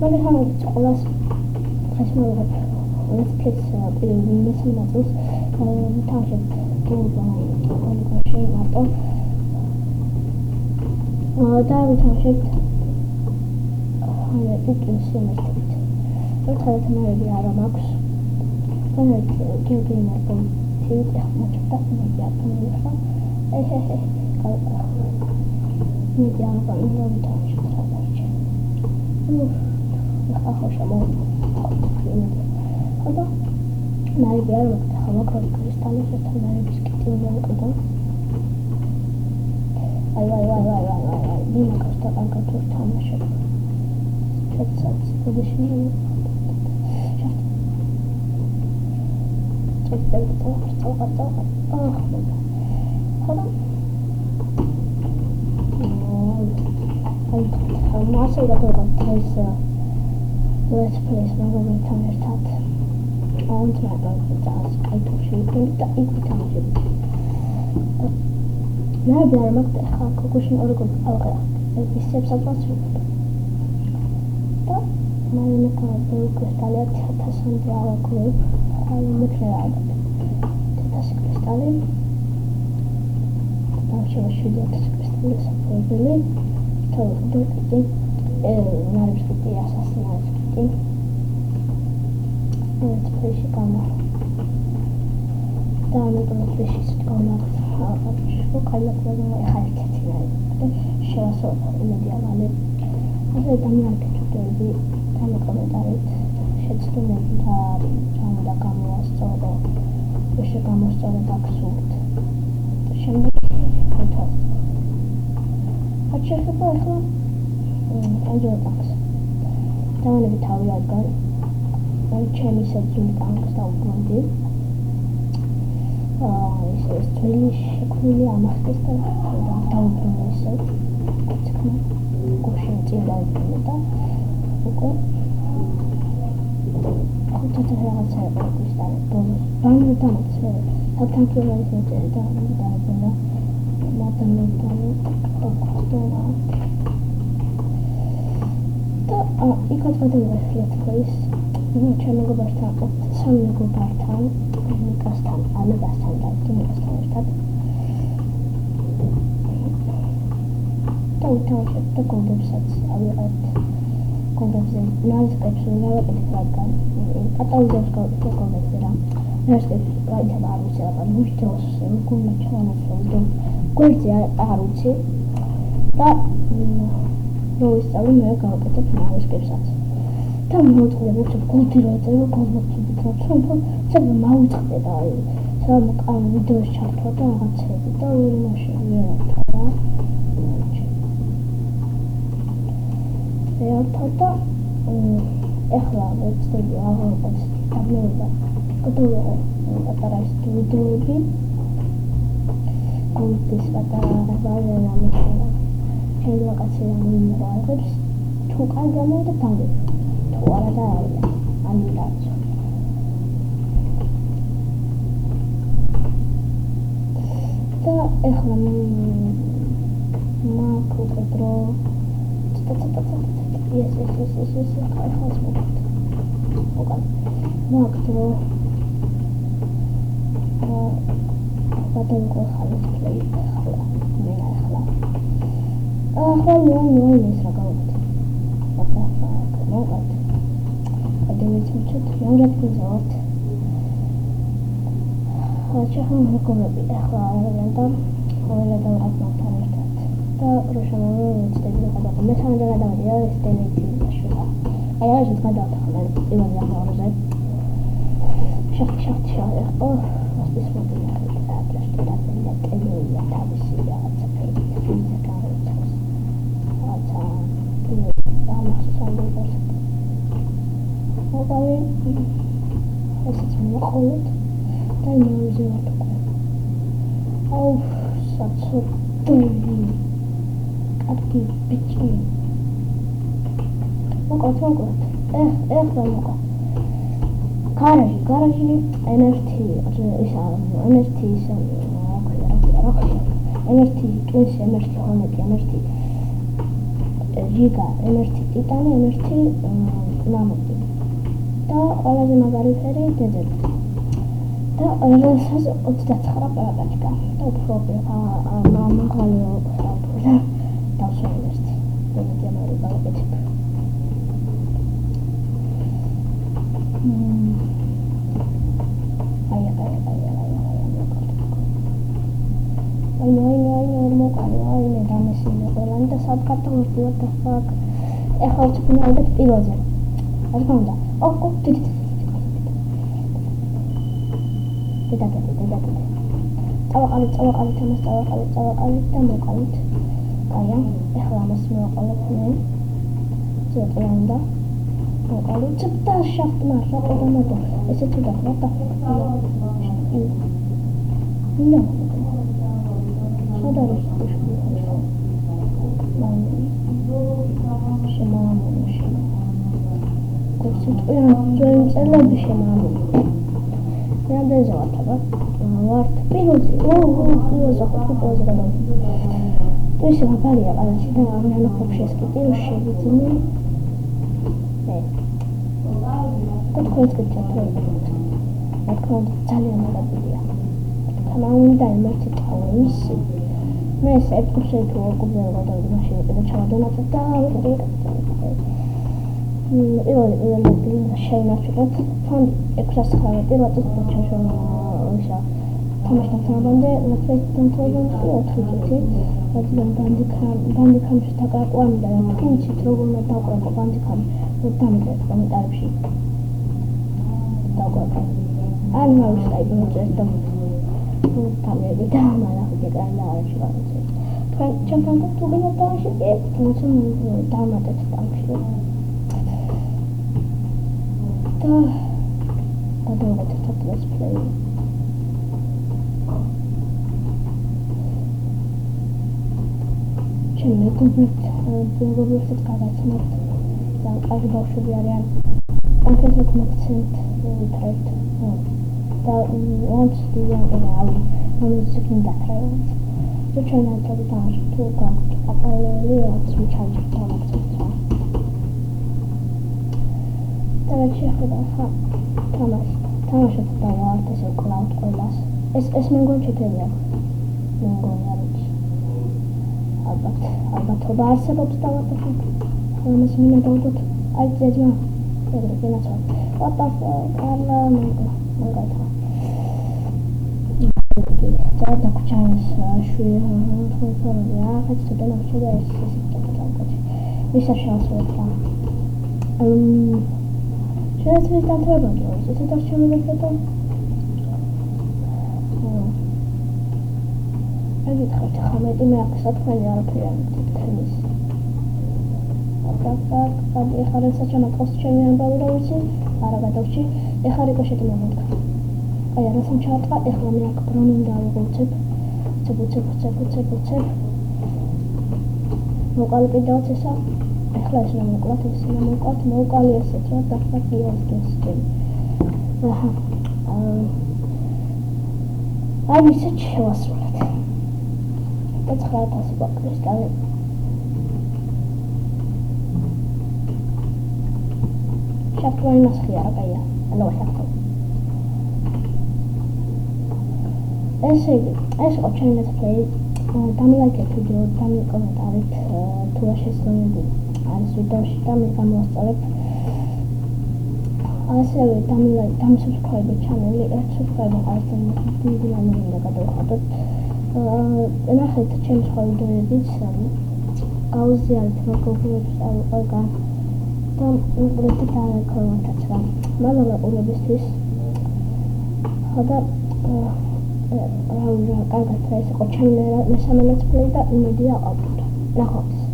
მაგრამ ხანით ყველას ხაშმალობ Netflix პირველი მესამე ნაწილს თავშეთ გულგაში მარტო და თავშეთ უკან შემოსდით თვითონები არ მაქვს თანაც გეოგენერ პონტით მოჭდა მეdia პონტა media პონტი თავშეთ ხარჯი ახლა და ნაიბი არ მოხდა ხალხო კრისტალის ერთმანეთის კიტილზე უკდო აი დინა კოსტა კანკატურ თამაშობ ჩაცაც პოზიციი ჩაცაც მასე გადავიღოთ ეს let's play მაგალითად თანერთად and my brother's I told you that it becomes you. Now we are not the conclusion or good over the steps of what's but my mechanical crystal has some our group I look at this crystal now she was shooting this crystal supposedly so do it knives to be assassinated let's play Shikama. Down the fish is gone up. What kind of weather I had tonight? She was so in the diamond. I said, I'm not going to be kind of commentary. She's still in the camera store. The Shikama store dark suit. She made it fantastic. I checked the bottle. Enjoy box. Down the tower gun. Ჩემი საძული გამოსტავდი. ეს თვილი შექმნილი ამახეს და დაუბრუნდა ეს. თქმა გუშინ წინ დაუბრუნდა და უკვე ხუთი რაღაცა იყო კრისტალი. ბანკი დამწე. ათანკივრა ისე და დაუბრუნდა. და იქაც გადავიღე let's place. Чем могу бартан? Сам могу бартан. Никастан, а не бартан, да, никастан штат. Там что конкурсац, а вы от конкурсен. Нас капсула экстраган. А там уже что конкурсера. Нас это баруся, а мы что с рукой начало создал. Кольца аручи. Да. Ну, стало мне как-то нас капсац. Там მოწყდება კულტურაზე კონფლიქტი თუმცა ცოტა მაუწყდება სამ ვიდეოს ჩართვა და რაღაცები და ვერ მაშინია და ეხლა ვეცდები აღარ დამეება კულტურა პატარა სტუდიოები კულტის პატარა ბაზანა მიშენა ხელმოკლე მოიმარებს თუ კან გამოვიდა თანდე What about I'm that. The Echlam Marco Pedro. Yes. I have smoked. Okay. Marco. What do you call Halas play? One is like what the fuck? No, what? Чуть много эпизод. Чахан хукумები ახლა არიან ყველა დავღაც თანერთად. და როშანო ცდები გადავყო. მესამე და გადავიდე ეს ტელევიზიაში. აი ეს გადავთხოვე იმაზე ახალზე. შახტი. ო, ის მოდი ახლა პლასტიკი და ტელევიზია თავისი რაღაცა ფიზიკა გარეთავს. აცა ეს მოხოლოდ და იმავზეა თქვა. აუ, საწოთული. კარგი ბიჭი. მოკოთ. ეხლა მოკო. გარაჟი NFT ისა NFT ისა NFT ტვინს NFT ხონეკი NFT ჟიგა, M1 ტიტანი, M1 მამუტი. და ყველაზე მაგარი ფერი დეზერტი. და როდესაც 29 პარაკაჩკა და უფრო მაღალი და დავსვენებთ. დეზერტი მაგარი აი დამესინე ყველანი და საბკარტოს what the fuck ეხლა ვწუნავდეთ პირველზე რა თქმა უნდა წავაყალით და მოვყალით კაია ეხლა ამას მოვყალით მე ცოტა უნდა მოვყალით და შახტმა რა პროგრამატო ესე თუ და what the fuck ნო სადაროს ძველი წელები შემამული. რამდენზე ვართ აბა? ვართ პირველზე. პირველზე გადავიდა. ეს მაგარია ყალაში და ამან ფოფშესკი შევიძინე. და თქვენს გეჩათრები. თქვენ ძალიან მაგარია. თამამუნდა იმერთი თავისი. მე სექტუსე თუ ოქუზეო გადავიდა და ჩავადონათ და შეინარჩუნეთ თან 619 რატოს ჩაშონა თამაშთან თანაბანდე ლექციასთან თანაბანდე 4 წუთი რადგან ბანდიკამში დაკარკვამდა და თქვენცით როგორ უნდა დავყრებო ბანდიკამი დამიწერეთ კომენტარებში დავყრებო ან მოვისწრებო მოწეს და თამები და მალახი ეკრანი არაში გავიწევთ თქვენ ჩემთან თუ გინდა დავაშეკე თუმცა დავამატეთ ტანკში და გადავიღეთ top let's play ჩემი მეგობრებსაც გადაცნობთ და კარგი ბავშვები არიან კონკრეტულად მოგცემთ ვითარებთ და once do you want to ამის გინდა ტრევს თუ ჩვენ ამბობთ თამაში თუ გაგვთ აპალელი რაც ვიჩარჯ თამაშს და შეხედა ხა თამაშობ და ვართ ესე კლაუდ ყველას ეს მე მგონი ჩეთებია მე მგონი არის ალბათ თობა არსებობს და ვართ ამას მინდა დავდოთ აი ძეძმა ეგრე გენაცვა what the fuck ალა მაგათა და ქუჩანის შვილი ხოთორია ხაც თუ და ნახშა ეს ტოტალკოჩი ვისა შეასრულა Сейчас мы там работаем. Это то, что мы хотим. Агит хоть хамет и мягко сотворял прям теннис. Так, я хорошо сочинил костюм на балуровичи, парагадовичи, я хорошо что-то могу. А я раз начала, я хламя к промам дала гуцеп. Цеп. Ну, когда придётся сам. ახლა ეს მოვკლათ ეს მოვყალი ესეთ რა დაფაკია ეს გესკენ აჰა აი ისე შევასრულეთ და 9000 ბაკრისტალი შაფროი მასხია რა კაია ანუ შაფრო ეს ოჩაინე play დამილაიქეთ ვიდეო დამიკომენტარით თუ რა შესწავლები არის ვიდეოში და მე გამოვასწორებ ასევე დამსუბსკრაიბე ჩანელი subscribe არცენ მიგილანი უნდა გადავხადოთ ნახეთ ჩემს სხვა ვიდეოებიც გაუზიარეთ მოგობრებს ყველგან და უბრალოდ დააკომენტეთ რა მალე ყურებისთვის ხოდა რა უნდა კარგად ეს იყო ჩემი მესამე let's play და იმედია აყავთ ნახოთ